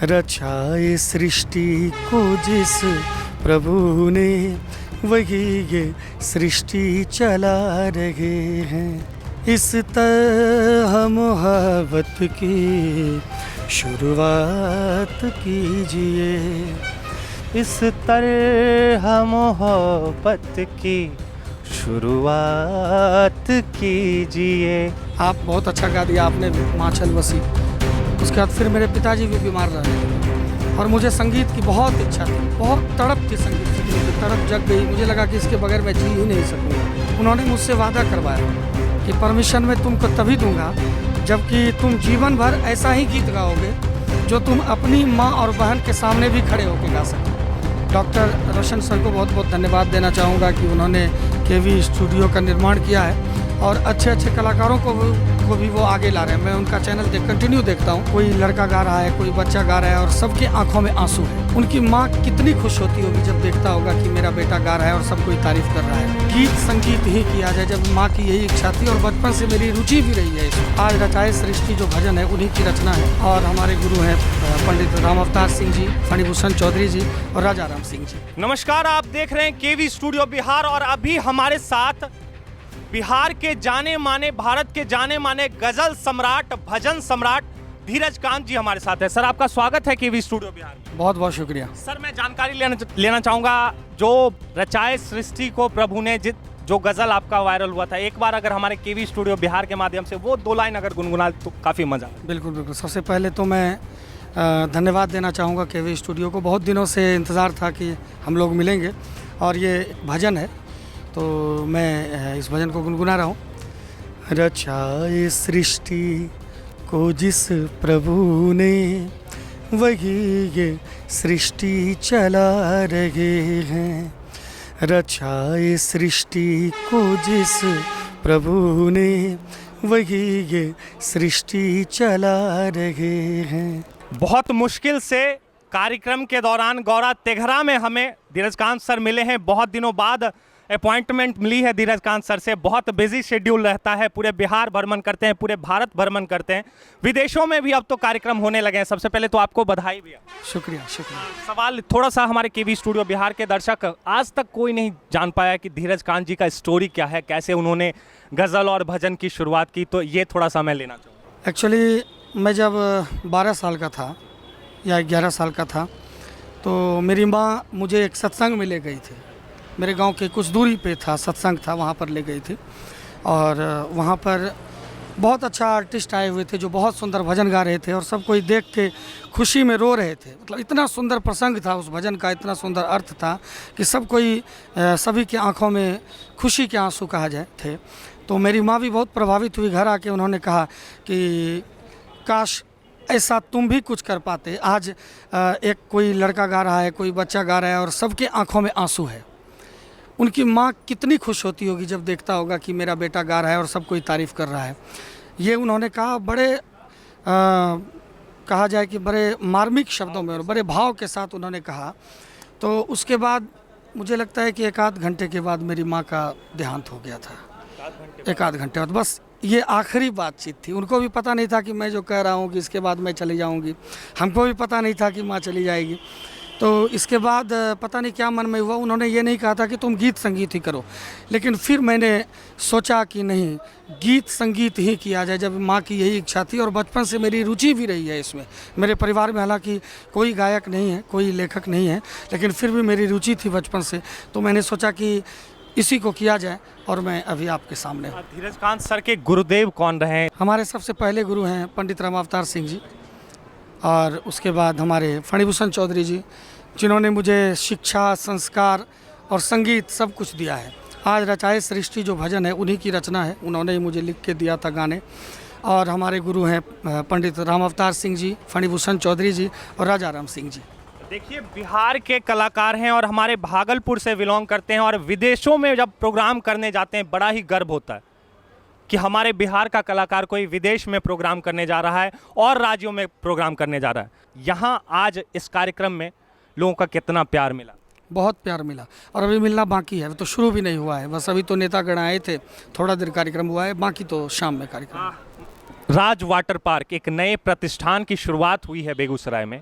रचाए सृष्टि को जिस प्रभु ने, वही ये सृष्टि चला रहे हैं। इस तरह मोहब्बत की शुरुआत कीजिए, इस तरह मोहब्बत की शुरुआत कीजिए। आप बहुत अच्छा गा दिया आपने माचल वसी। उसके बाद फिर मेरे पिताजी भी बीमार रहे थे और मुझे संगीत की बहुत इच्छा थी, बहुत तड़प थी संगीत सीखने की। तड़प जग गई, मुझे लगा कि इसके बगैर मैं जी ही नहीं सकूँगा। उन्होंने मुझसे वादा करवाया कि परमिशन मैं तुमको तभी दूंगा जबकि तुम जीवन भर ऐसा ही गीत गाओगे जो तुम अपनी माँ और बहन के सामने भी खड़े होकर गा सको। डॉक्टर रोशन सर को बहुत बहुत धन्यवाद देना चाहूँगा कि उन्होंने केवी स्टूडियो का निर्माण किया है और अच्छे अच्छे कलाकारों को भी वो आगे ला रहे हैं। मैं उनका चैनल कंटिन्यू देखता हूँ। कोई लड़का गा रहा है, कोई बच्चा गा रहा है और सबके आंखों में आंसू है। उनकी माँ कितनी खुश होती होगी जब देखता होगा कि मेरा बेटा गा रहा है और सब कोई तारीफ कर रहा है। गीत संगीत ही किया जाए, जब माँ की यही इच्छा थी और बचपन से मेरी रुचि भी रही है इसमें। आज रचाए सृष्टि जो भजन है उन्हीं की रचना है और हमारे गुरु हैं पंडित राम अवतार सिंह जी, फणिभूषण चौधरी जी और राजा राम सिंह जी। नमस्कार, आप देख रहे हैं केवी स्टूडियो बिहार और अभी हमारे साथ बिहार के जाने माने, भारत के जाने माने गजल सम्राट, भजन सम्राट धीरज कांत जी हमारे साथ है। सर, आपका स्वागत है केवी स्टूडियो बिहार में। बहुत बहुत शुक्रिया सर, मैं जानकारी लेना चाहूँगा, जो रचाए सृष्टि को प्रभु ने, जो गजल आपका वायरल हुआ था, एक बार अगर हमारे केवी स्टूडियो बिहार के माध्यम से वो 2 लाइन अगर गुनगुना तो काफ़ी मजा। बिल्कुल बिल्कुल। सबसे पहले तो मैं धन्यवाद देना चाहूँगा केवी स्टूडियो को। बहुत दिनों से इंतज़ार था कि हम लोग मिलेंगे और ये एक भजन है तो मैं इस भजन को गुनगुना रहा हूँ। रचाए सृष्टि को जिस प्रभु ने, वही ये सृष्टि चला रहे हैं। रचाए सृष्टि को जिस प्रभु ने, वही ये सृष्टि चला रहे हैं। बहुत मुश्किल से कार्यक्रम के दौरान गौरा तेघरा में हमें धीरज कांत सर मिले हैं। बहुत दिनों बाद अपॉइंटमेंट मिली है धीरज कांत सर से। बहुत बिजी शेड्यूल रहता है, पूरे बिहार भ्रमण करते हैं, पूरे भारत भ्रमण करते हैं, विदेशों में भी अब तो कार्यक्रम होने लगे हैं। सबसे पहले तो आपको बधाई भैया। शुक्रिया शुक्रिया। सवाल थोड़ा सा, हमारे केवी स्टूडियो बिहार के दर्शक आज तक कोई नहीं जान पाया कि धीरज कांत जी का स्टोरी क्या है, कैसे उन्होंने गज़ल और भजन की शुरुआत की, तो ये थोड़ा सा मैं लेना चाहूँगा। एक्चुअली मैं जब 12 साल का था या 11 साल का था तो मेरी माँ मुझे एक सत्संग में ले गई थी। मेरे गांव के कुछ दूरी पे था सत्संग था, वहाँ पर ले गई थी और वहाँ पर बहुत अच्छा आर्टिस्ट आए हुए थे जो बहुत सुंदर भजन गा रहे थे और सब कोई देख के खुशी में रो रहे थे। मतलब इतना सुंदर प्रसंग था उस भजन का, इतना सुंदर अर्थ था कि सब कोई सभी के आंखों में खुशी के आंसू कहा जाए थे। तो मेरी माँ भी बहुत प्रभावित हुई। घर आके उन्होंने कहा कि काश ऐसा तुम भी कुछ कर पाते। आज एक कोई लड़का गा रहा है, कोई बच्चा गा रहा है और सबके आंखों में आंसू है। उनकी माँ कितनी खुश होती होगी जब देखता होगा कि मेरा बेटा गा रहा है और सब कोई तारीफ़ कर रहा है। ये उन्होंने कहा बड़े कहा जाए कि बड़े मार्मिक शब्दों में और बड़े भाव के साथ उन्होंने कहा। तो उसके बाद मुझे लगता है कि 1 आध घंटे के बाद मेरी माँ का देहांत हो गया था। 1 आध घंटे बाद बस ये आखिरी बातचीत थी। उनको भी पता नहीं था कि मैं जो कह रहा हूँ कि इसके बाद मैं चली जाऊँगी। हमको भी पता नहीं था कि माँ चली जाएगी। तो इसके बाद पता नहीं क्या मन में हुआ, उन्होंने ये नहीं कहा था कि तुम गीत संगीत ही करो, लेकिन फिर मैंने सोचा कि नहीं, गीत संगीत ही किया जाए। जब माँ की यही इच्छा थी और बचपन से मेरी रुचि भी रही है इसमें। मेरे परिवार में हालांकि कोई गायक नहीं है, कोई लेखक नहीं है, लेकिन फिर भी मेरी रुचि थी बचपन से, तो मैंने सोचा कि इसी को किया जाए और मैं अभी आपके सामने हूँ। धीरज कांत सर के गुरुदेव कौन रहे हैं? हमारे सबसे पहले गुरु हैं पंडित राम अवतार सिंह जी और उसके बाद हमारे फणिभूषण चौधरी जी, जिन्होंने मुझे शिक्षा, संस्कार और संगीत सब कुछ दिया है। आज रचाए सृष्टि जो भजन है उन्हीं की रचना है, उन्होंने ही मुझे लिख के दिया था गाने। और हमारे गुरु हैं पंडित राम अवतार सिंह जी, फणिभूषण चौधरी जी और राजा राम सिंह जी। देखिए, बिहार के कलाकार हैं और हमारे भागलपुर से बिलोंग करते हैं और विदेशों में जब प्रोग्राम करने जाते हैं बड़ा ही गर्व होता है कि हमारे बिहार का कलाकार कोई विदेश में प्रोग्राम करने जा रहा है और राज्यों में प्रोग्राम करने जा रहा है। यहाँ आज इस कार्यक्रम में लोगों का कितना प्यार मिला? बहुत प्यार मिला और अभी मिलना बाकी है, तो शुरू भी नहीं हुआ है। बस अभी तो नेतागण आए थे, थोड़ा देर कार्यक्रम हुआ है, बाकी तो शाम में कार्यक्रम। राज वाटर पार्क, एक नए प्रतिष्ठान की शुरुआत हुई है बेगूसराय में।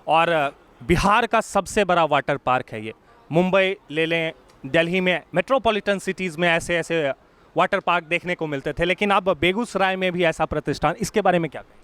और बिहार का सबसे बड़ा वाटर पार्क है ये। मुंबई ले लें, दिल्ली में मेट्रोपॉलिटन सिटीज़ में ऐसे ऐसे वाटर पार्क देखने को मिलते थे, लेकिन अब बेगूसराय में भी ऐसा प्रतिष्ठान, इसके बारे में क्या कहें?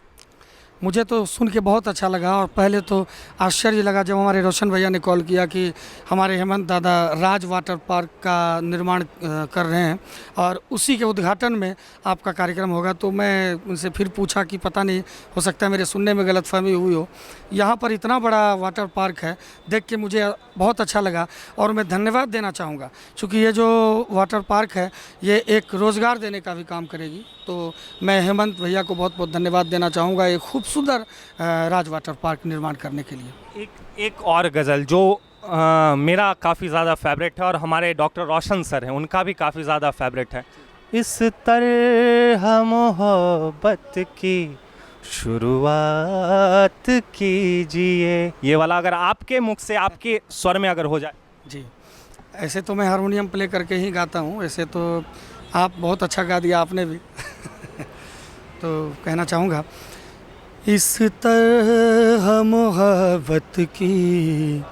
मुझे तो सुन के बहुत अच्छा लगा और पहले तो आश्चर्य लगा जब हमारे रोशन भैया ने कॉल किया कि हमारे हेमंत दादा राज वाटर पार्क का निर्माण कर रहे हैं और उसी के उद्घाटन में आपका कार्यक्रम होगा। तो मैं उनसे फिर पूछा कि पता नहीं, हो सकता है मेरे सुनने में गलतफहमी हुई हो, यहाँ पर इतना बड़ा वाटर पार्क है, देख के मुझे बहुत अच्छा लगा। और मैं धन्यवाद देना चाहूँगा क्योंकि ये जो वाटर पार्क है ये एक रोज़गार देने का भी काम करेगी। तो मैं हेमंत भैया को बहुत बहुत धन्यवाद देना चाहूँगा एक खूब सुंदर राज वाटर पार्क निर्माण करने के लिए। एक और गज़ल जो मेरा काफ़ी ज़्यादा फेवरेट है और हमारे डॉक्टर रोशन सर हैं उनका भी काफ़ी ज़्यादा फेवरेट है। इस तरह मोहब्बत की शुरुआत कीजिए, ये वाला अगर आपके मुख से आपके स्वर में अगर हो जाए। जी, ऐसे तो मैं हारमोनियम प्ले करके ही गाता हूँ, ऐसे तो आप बहुत अच्छा गा दिया आपने भी तो कहना चाहूँगा, इस तरह मोहब्बत की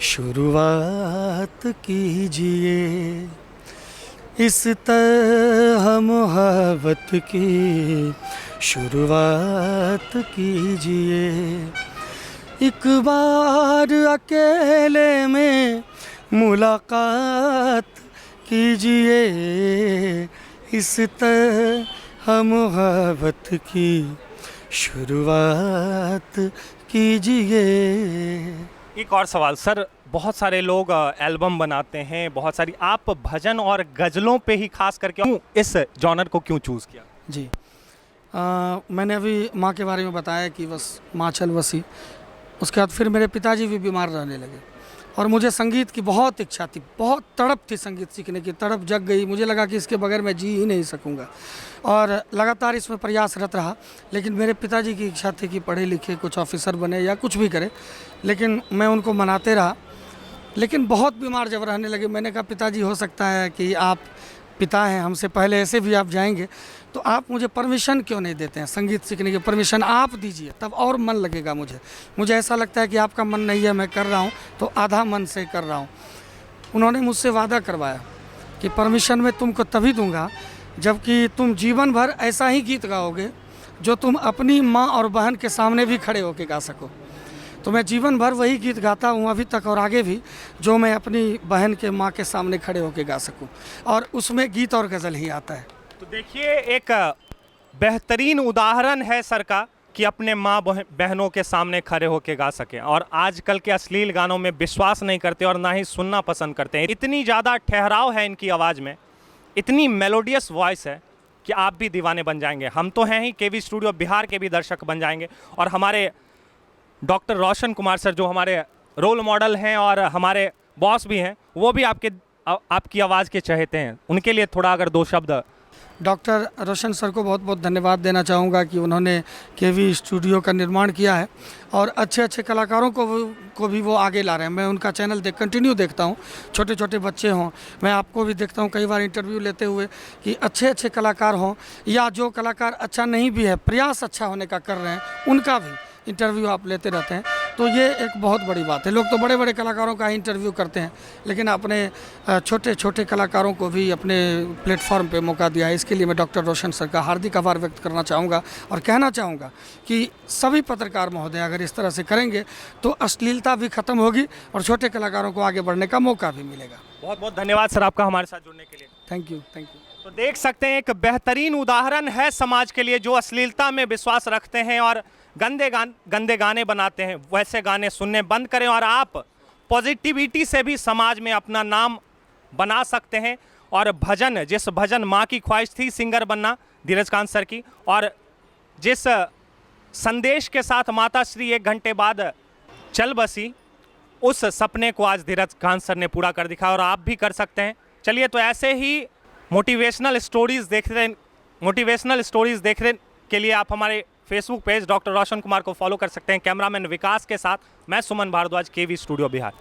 शुरुआत कीजिए, इस तरह मोहब्बत की शुरुआत कीजिए, एक बार अकेले में मुलाकात कीजिए, इस तरह मोहब्बत की शुरुआत कीजिए। एक और सवाल सर, बहुत सारे लोग एल्बम बनाते हैं, बहुत सारी, आप भजन और गज़लों पे ही खास करके क्यों इस जॉनर को क्यों चूज़ किया? जी, मैंने अभी माँ के बारे में बताया कि बस माँ चल बसी, उसके बाद फिर मेरे पिताजी भी बीमार रहने लगे और मुझे संगीत की बहुत इच्छा थी, बहुत तड़प थी संगीत सीखने की, तड़प जग गई। मुझे लगा कि इसके बगैर मैं जी ही नहीं सकूंगा और लगातार इसमें प्रयासरत रहा। लेकिन मेरे पिताजी की इच्छा थी कि पढ़े लिखे कुछ ऑफिसर बने या कुछ भी करे, लेकिन मैं उनको मनाते रहा। लेकिन बहुत बीमार जब रहने लगे, मैंने कहा पिताजी हो सकता है कि आप पिता हैं, हमसे पहले ऐसे भी आप जाएंगे, तो आप मुझे परमिशन क्यों नहीं देते हैं संगीत सीखने की? परमिशन आप दीजिए, तब और मन लगेगा मुझे ऐसा लगता है कि आपका मन नहीं है, मैं कर रहा हूँ तो आधा मन से कर रहा हूँ। उन्होंने मुझसे वादा करवाया कि परमिशन मैं तुमको तभी दूंगा जबकि तुम जीवन भर ऐसा ही गीत गाओगे जो तुम अपनी माँ और बहन के सामने भी खड़े होकर गा सको। तो मैं जीवन भर वही गीत गाता हूँ अभी तक और आगे भी, जो मैं अपनी बहन के माँ के सामने खड़े होकर गा सकूँ, और उसमें गीत और गज़ल ही आता है। तो देखिए, एक बेहतरीन उदाहरण है सर का कि अपने माँ बहनों के सामने खड़े होकर गा सकें, और आजकल के अश्लील गानों में विश्वास नहीं करते और ना ही सुनना पसंद करते हैं। इतनी ज़्यादा ठहराव है इनकी आवाज़ में, इतनी मेलोडियस वॉइस है कि आप भी दीवाने बन जाएंगे। हम तो हैं ही, केवी स्टूडियो बिहार के भी दर्शक बन जाएंगे। और हमारे डॉक्टर रोशन कुमार सर जो हमारे रोल मॉडल हैं और हमारे बॉस भी हैं, वो भी आपकी आवाज़ के चहेते हैं। उनके लिए थोड़ा अगर दो शब्द। डॉक्टर रोशन सर को बहुत बहुत धन्यवाद देना चाहूँगा कि उन्होंने केवी स्टूडियो का निर्माण किया है और अच्छे अच्छे कलाकारों को भी वो आगे ला रहे हैं। मैं उनका चैनल कंटिन्यू देखता हूँ, छोटे छोटे बच्चे हों, मैं आपको भी देखता हूँ कई बार इंटरव्यू लेते हुए कि अच्छे अच्छे कलाकार हों या जो कलाकार अच्छा नहीं भी है, प्रयास अच्छा होने का कर रहे हैं, उनका भी इंटरव्यू आप लेते रहते हैं। तो ये एक बहुत बड़ी बात है। लोग तो बड़े बड़े कलाकारों का ही इंटरव्यू करते हैं, लेकिन अपने छोटे छोटे कलाकारों को भी अपने प्लेटफॉर्म पे मौका दिया है। इसके लिए मैं डॉक्टर रोशन सर का हार्दिक आभार व्यक्त करना चाहूँगा और कहना चाहूँगा कि सभी पत्रकार महोदय अगर इस तरह से करेंगे तो अश्लीलता भी खत्म होगी और छोटे कलाकारों को आगे बढ़ने का मौका भी मिलेगा। बहुत बहुत धन्यवाद सर आपका हमारे साथ जुड़ने के लिए। Thank you. तो देख सकते हैं, एक बेहतरीन उदाहरण है समाज के लिए जो अश्लीलता में विश्वास रखते हैं और गंदे गाने बनाते हैं। वैसे गाने सुनने बंद करें और आप पॉजिटिविटी से भी समाज में अपना नाम बना सकते हैं। और भजन, जिस भजन माँ की ख्वाहिश थी सिंगर बनना धीरज कांत सर की, और जिस संदेश के साथ माता श्री 1 घंटे बाद चल बसी, उस सपने को आज धीरज कांत सर ने पूरा कर दिखाया और आप भी कर सकते हैं। चलिए, तो ऐसे ही मोटिवेशनल स्टोरीज़ देखने के लिए आप हमारे Facebook page doctor Roshan Kumar को फॉलो कर सकते हैं। कैमरामैन विकास के साथ मैं सुमन भारद्वाज, केवी स्टूडियो बिहार।